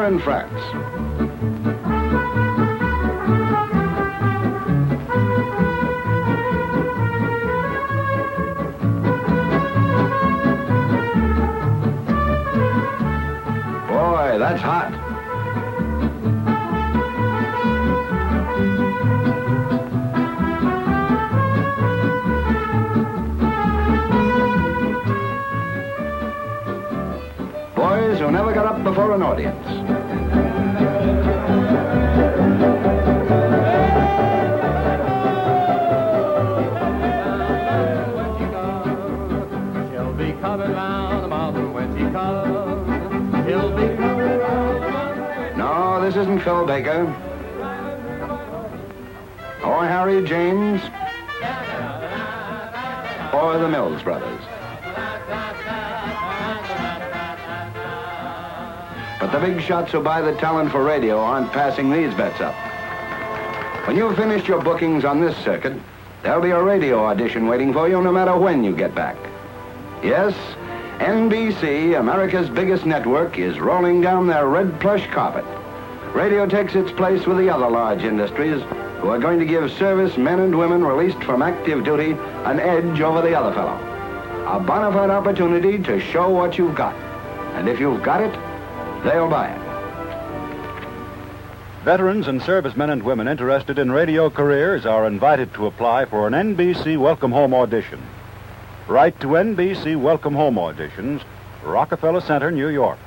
in France. Boy, that's hot. Boys who never got up before an audience. She'll be coming round the mountain when she comes. He'll be coming round the mountain. No, this isn't Phil Baker. Or Harry James. Or the Mills Brothers. But the big shots who buy the talent for radio aren't passing these bets up. When you've finished your bookings on this circuit, there'll be a radio audition waiting for you no matter when you get back. Yes, NBC, America's biggest network, is rolling down their red plush carpet. Radio takes its place with the other large industries who are going to give service men and women released from active duty an edge over the other fellow. A bona fide opportunity to show what you've got. And if you've got it, they'll buy it. Veterans and servicemen and women interested in radio careers are invited to apply for an NBC Welcome Home audition. Write to NBC Welcome Home Auditions, Rockefeller Center, New York.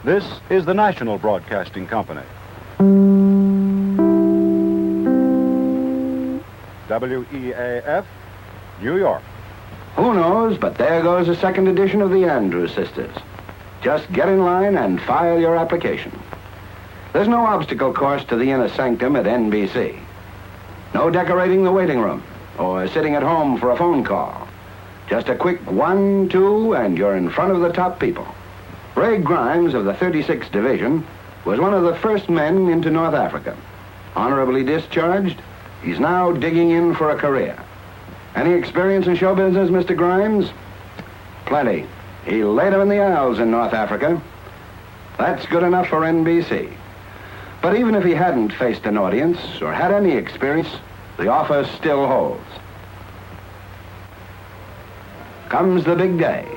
This is the National Broadcasting Company. WEAF, New York. Who knows, but there goes a second edition of the Andrews Sisters. Just get in line and file your application. There's no obstacle course to the inner sanctum at NBC. No decorating the waiting room or sitting at home for a phone call. Just a quick 1, 2, and you're in front of the top people. Ray Grimes of the 36th Division was one of the first men into North Africa. Honorably discharged, he's now digging in for a career. Any experience in show business, Mr. Grimes? Plenty. He laid them in the aisles in North Africa. That's good enough for NBC. But even if he hadn't faced an audience or had any experience, the offer still holds. Comes the big day.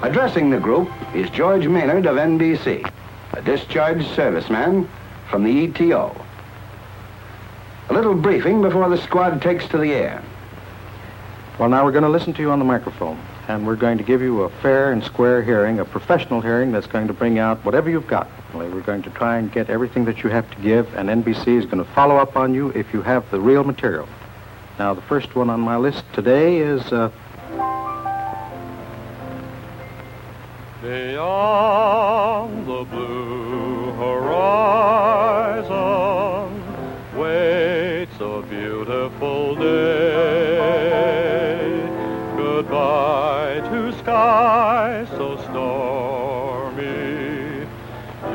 Addressing the group is George Maynard of NBC, a discharged serviceman from the ETO. A little briefing before the squad takes to the air. Well, now we're going to listen to you on the microphone, and we're going to give you a fair and square hearing, a professional hearing that's going to bring out whatever you've got. We're going to try and get everything that you have to give, and NBC is going to follow up on you if you have the real material. Now, the first one on my list today is... Beyond the blue horizon waits a beautiful day. Goodbye to skies so stormy.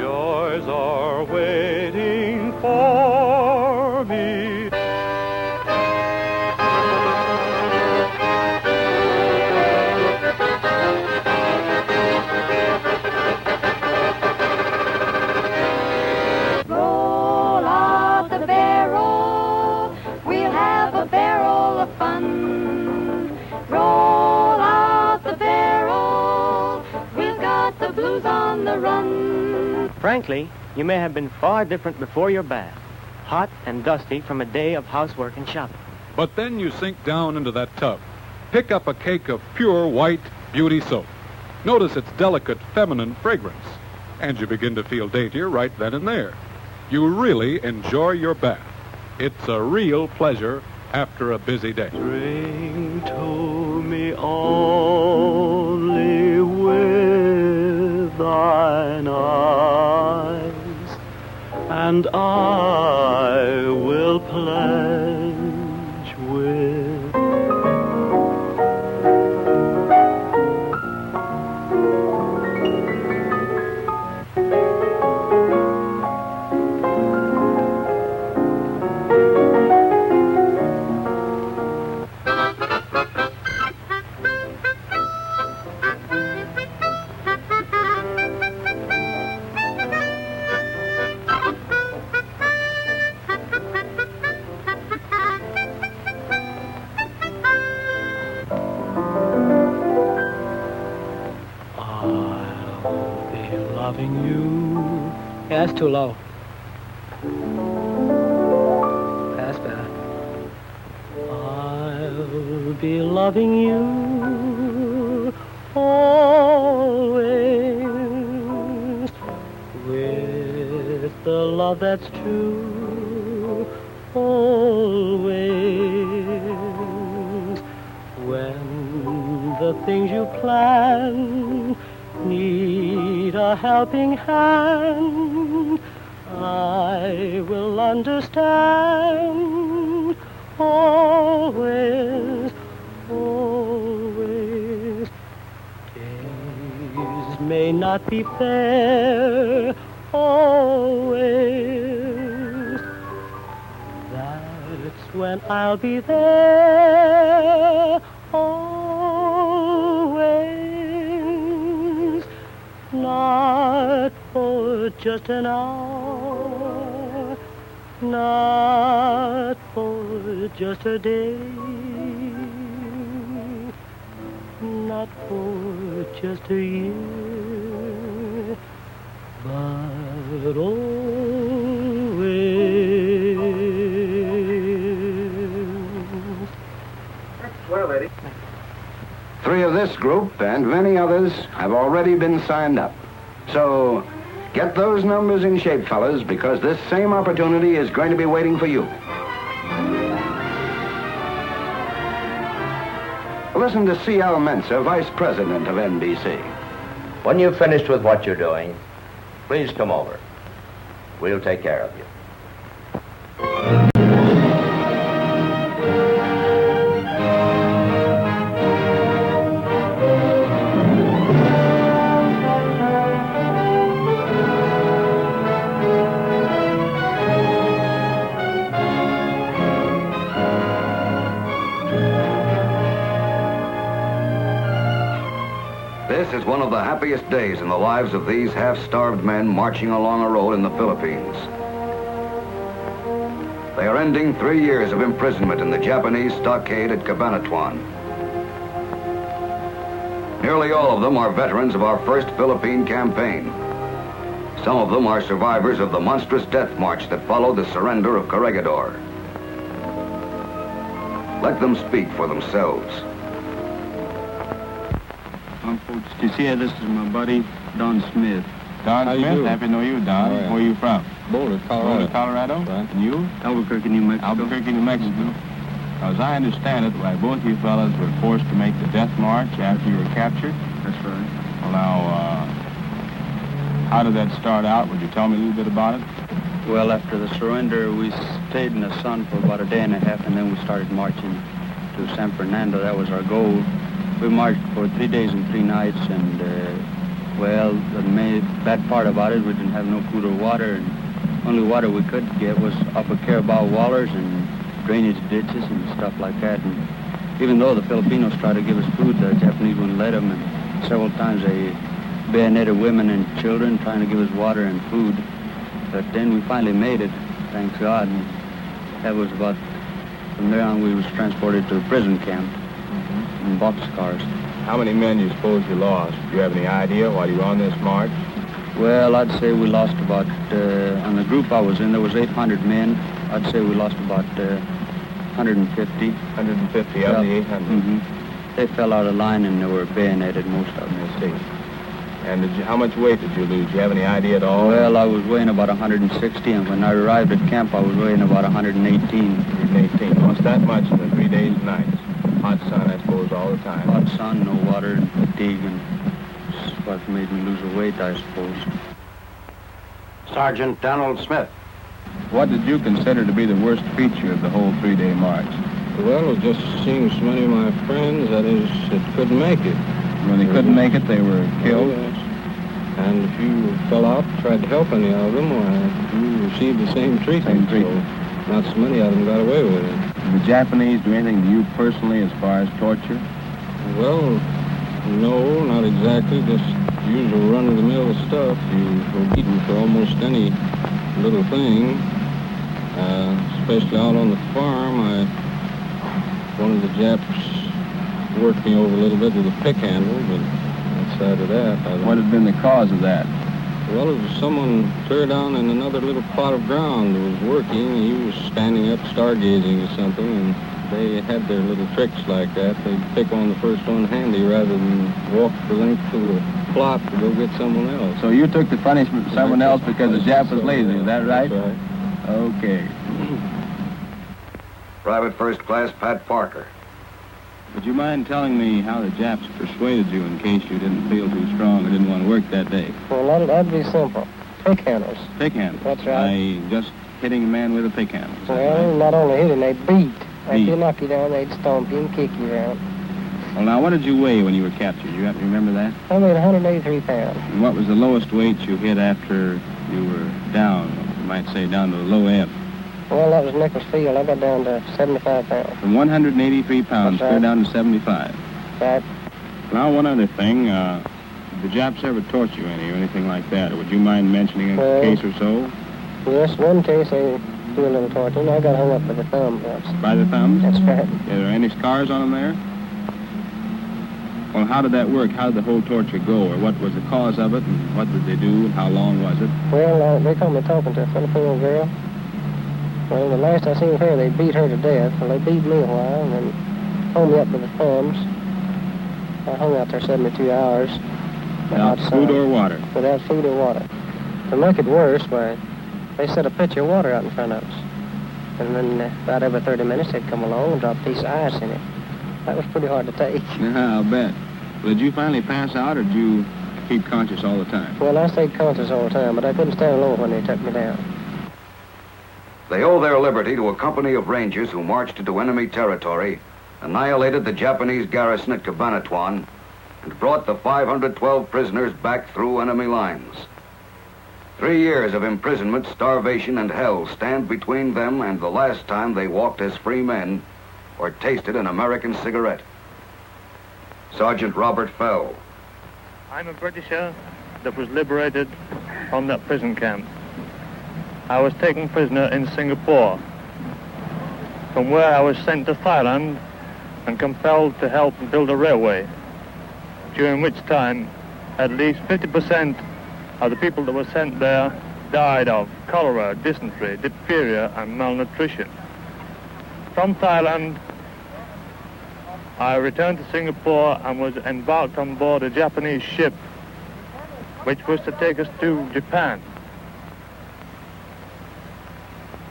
Joys are waiting for me. Frankly, you may have been far different before your bath, hot and dusty from a day of housework and shopping. But then you sink down into that tub. Pick up a cake of pure white beauty soap. Notice its delicate feminine fragrance, and you begin to feel daintier right then and there. You really enjoy your bath. It's a real pleasure after a busy day. Bring to me only with thine eyes, and I will pledge with loving you. Yeah, that's too low. That's better. I'll be loving you always with the love that's true. Always when the things you plan need a helping hand, I will understand. Always, always. Days may not be fair. Always. That's when I'll be there. Always. Not for just an hour, not for just a day, not for just a year, but always. Well, lady. 3 of this group and many others have already been signed up. So get those numbers in shape, fellas, because this same opportunity is going to be waiting for you. Listen to C.L. Menser, Vice President of NBC. When you've finished with what you're doing, please come over. We'll take care of you. This is one of the happiest days in the lives of these half-starved men marching along a road in the Philippines. They are ending 3 years of imprisonment in the Japanese stockade at Cabanatuan. Nearly all of them are veterans of our first Philippine campaign. Some of them are survivors of the monstrous death march that followed the surrender of Corregidor. Let them speak for themselves. Folks, you see, this is my buddy, Don Smith. Don Smith, happy to know you, Don. Oh, yeah. Where are you from? Boulder, Colorado. Boulder, Colorado? Right. And you? Albuquerque, New Mexico. Albuquerque, New Mexico. As I understand it, why both you fellas were forced to make the death march after you were captured. That's right. Well, now, how did that start out? Would you tell me a little bit about it? Well, after the surrender, we stayed in the sun for about a day and a half, and then we started marching to San Fernando. That was our goal. We marched for 3 days and 3 nights, and, well, the bad part about it, we didn't have no food or water, and only water we could get was up a Carabao Wallers and drainage ditches and stuff like that. And even though the Filipinos tried to give us food, the Japanese wouldn't let them, and several times they bayoneted women and children trying to give us water and food. But then we finally made it, thank God, and that was about, from there on we was transported to a prison camp. In boxcars. How many men you suppose you lost? Do you have any idea while you were on this march? Well, I'd say we lost about, on the group I was in, there was 800 men. I'd say we lost about 150. 150 of the 800? Mm-hmm. They fell out of line and they were bayoneted, most of them. I see. And how much weight did you lose? Do you have any idea at all? Well, I was weighing about 160, and when I arrived at camp, I was weighing about 118. 118. What's that much in the 3 days and nights? Hot sun, I suppose, all the time. Hot sun, no water, and fatigue, and that's what made me lose the weight, I suppose. Sergeant Donald Smith. What did you consider to be the worst feature of the whole 3-day march? Well, it just seeing so many of my friends, that is, that couldn't make it. When they couldn't make it, they were killed? Oh, yes. And if you fell out, tried to help any of them, you received the same treatment. So not so many of them got away with it. Did the Japanese do anything to you personally as far as torture? Well, no, not exactly. Just usual run-of-the-mill stuff. You were beaten for almost any little thing. Especially out on the farm, one of the Japs worked me over a little bit with a pick handle, but outside of that, What had been the cause of that? Well, it was someone tore down in another little plot of ground who was working. He was standing up stargazing or something, and they had their little tricks like that. They'd pick on the first one handy rather than walk the length of the plot to go get someone else. So you took the punishment for someone else because the Jap was lazy, is that right? That's right. Okay. Private First Class Pat Parker. Would you mind telling me how the Japs persuaded you in case you didn't feel too strong or didn't want to work that day? Well, that'd be simple. Pick handles. Pick handles? That's right. By just hitting a man with a pick handle. Well, not only hitting, they beat. After Beat. you knock you down, they'd stomp you and kick you around. Well, now, what did you weigh when you were captured? You happen to remember that? I weighed 183 pounds. And what was the lowest weight you hit after you were down, you might say down to the low ebb? Well, that was Nichols Field. I got down to 75 pounds. From 183 pounds, That's right. clear down to 75. Right. Now, one other thing. Did the Japs ever torture you any or anything like that? Or would you mind mentioning a case or so? Yes, one case they do a little torturing. I got hung up by the thumb once. By the thumbs? That's right. Are there any scars on them there? Well, how did that work? How did the whole torture go? Or what was the cause of it? And what did they do? And how long was it? Well, they caught me talking to a Filipino girl. Well, the last I seen her, they beat her to death. Well, they beat me a while and then hung me up with the thumbs. I hung out there 72 hours. Without food or water? Without food or water. To make it worse, why, they set a pitcher of water out in front of us. And then about every 30 minutes, they'd come along and drop a piece of ice in it. That was pretty hard to take. Yeah, I'll bet. Well, did you finally pass out, or did you keep conscious all the time? Well, I stayed conscious all the time, but I couldn't stand alone when they took me down. They owe their liberty to a company of rangers who marched into enemy territory, annihilated the Japanese garrison at Cabanatuan, and brought the 512 prisoners back through enemy lines. 3 years of imprisonment, starvation, and hell stand between them and the last time they walked as free men or tasted an American cigarette. Sergeant Robert Fell. I'm a Britisher that was liberated from that prison camp. I was taken prisoner in Singapore, from where I was sent to Thailand and compelled to help build a railway, during which time at least 50% of the people that were sent there died of cholera, dysentery, diphtheria, and malnutrition. From Thailand, I returned to Singapore and was embarked on board a Japanese ship, which was to take us to Japan.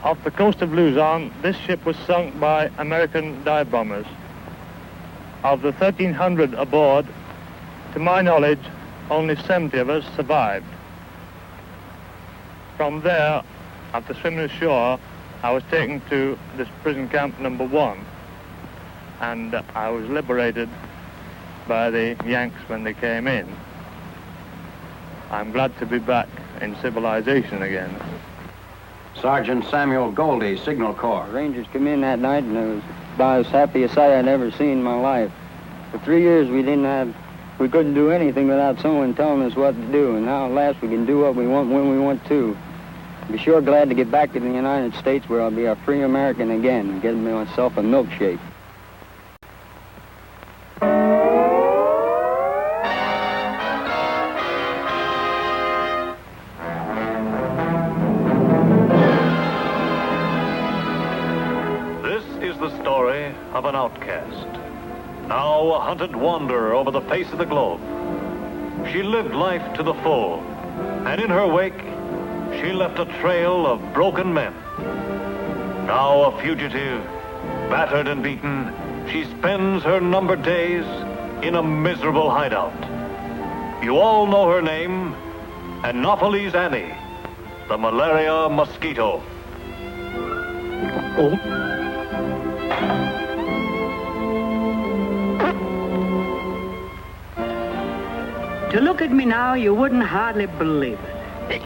Off the coast of Luzon, this ship was sunk by American dive bombers. Of the 1,300 aboard, to my knowledge, only 70 of us survived. From there, after swimming ashore, I was taken to this prison camp number 1, and I was liberated by the Yanks when they came in. I'm glad to be back in civilization again. Sergeant Samuel Goldie, Signal Corps. Rangers come in that night, and it was about as happy a sight I'd ever seen in my life. For 3 years, we couldn't do anything without someone telling us what to do, and now at last we can do what we want when we want to. Be sure glad to get back to the United States, where I'll be a free American again and get myself a milkshake. This is the story of an outcast, now a hunted wanderer over the face of the globe. She lived life to the full, and in her wake, she left a trail of broken men. Now a fugitive, battered and beaten, she spends her numbered days in a miserable hideout. You all know her name, Anopheles Annie, the malaria mosquito. To look at me now, you wouldn't hardly believe it.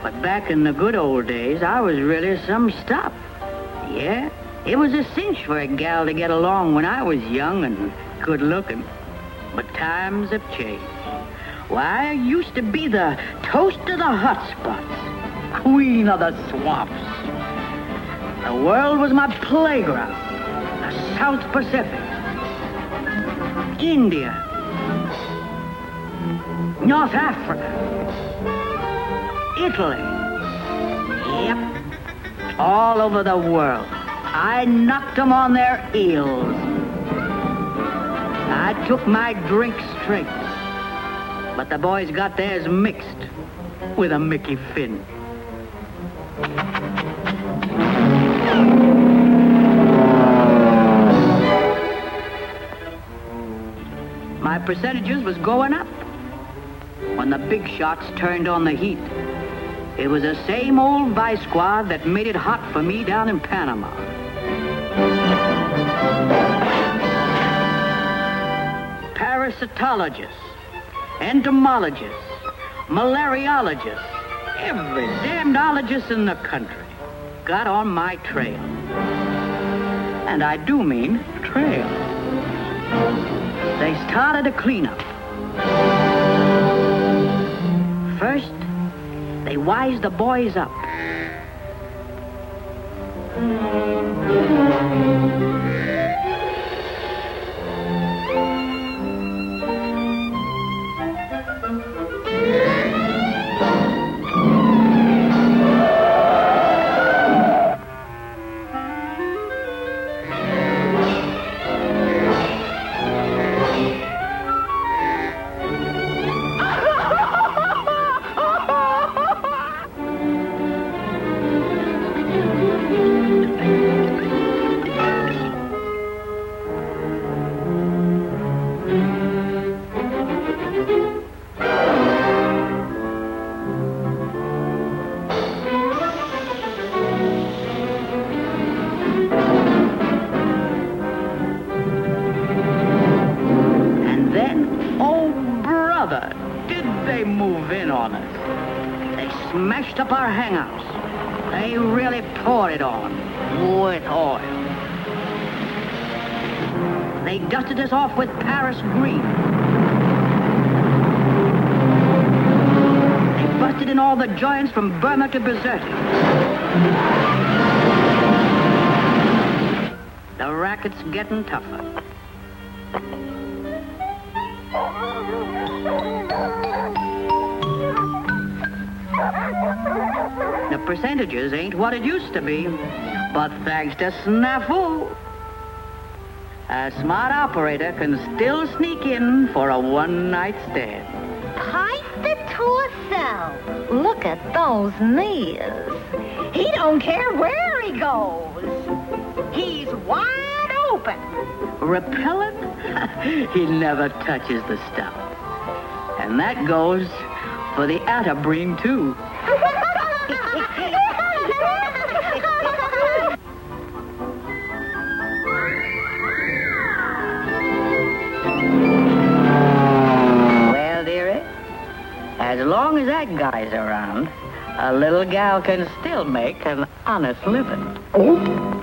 But back in the good old days, I was really some stuff. Yeah, it was a cinch for a gal to get along when I was young and good-looking. But times have changed. Why, I used to be the toast of the hot spots, queen of the swamps. The world was my playground. The South Pacific, India, North Africa, Italy. Yep. All over the world. I knocked them on their heels. I took my drink straight. But the boys got theirs mixed with a Mickey Finn. My percentages was going up when the big shots turned on the heat. It was the same old vice squad that made it hot for me down in Panama. Parasitologists, entomologists, malariologists, every damnedologist in the country got on my trail. And I do mean trail. They started a cleanup. First, they wised the boys up. Smashed up our hangouts. They really poured it on with oil. They dusted us off with Paris green. They busted in all the joints from Burma to Bizerti. The racket's getting tougher. The percentages ain't what it used to be, but thanks to Snafu, a smart operator can still sneak in for a one-night stand. Pipe the torso. Look at those knees. He don't care where he goes. He's wide open. Repellent? He never touches the stuff. And that goes for the Atterbring, too. Well, dearie, as long as that guy's around, a little gal can still make an honest living. Oh.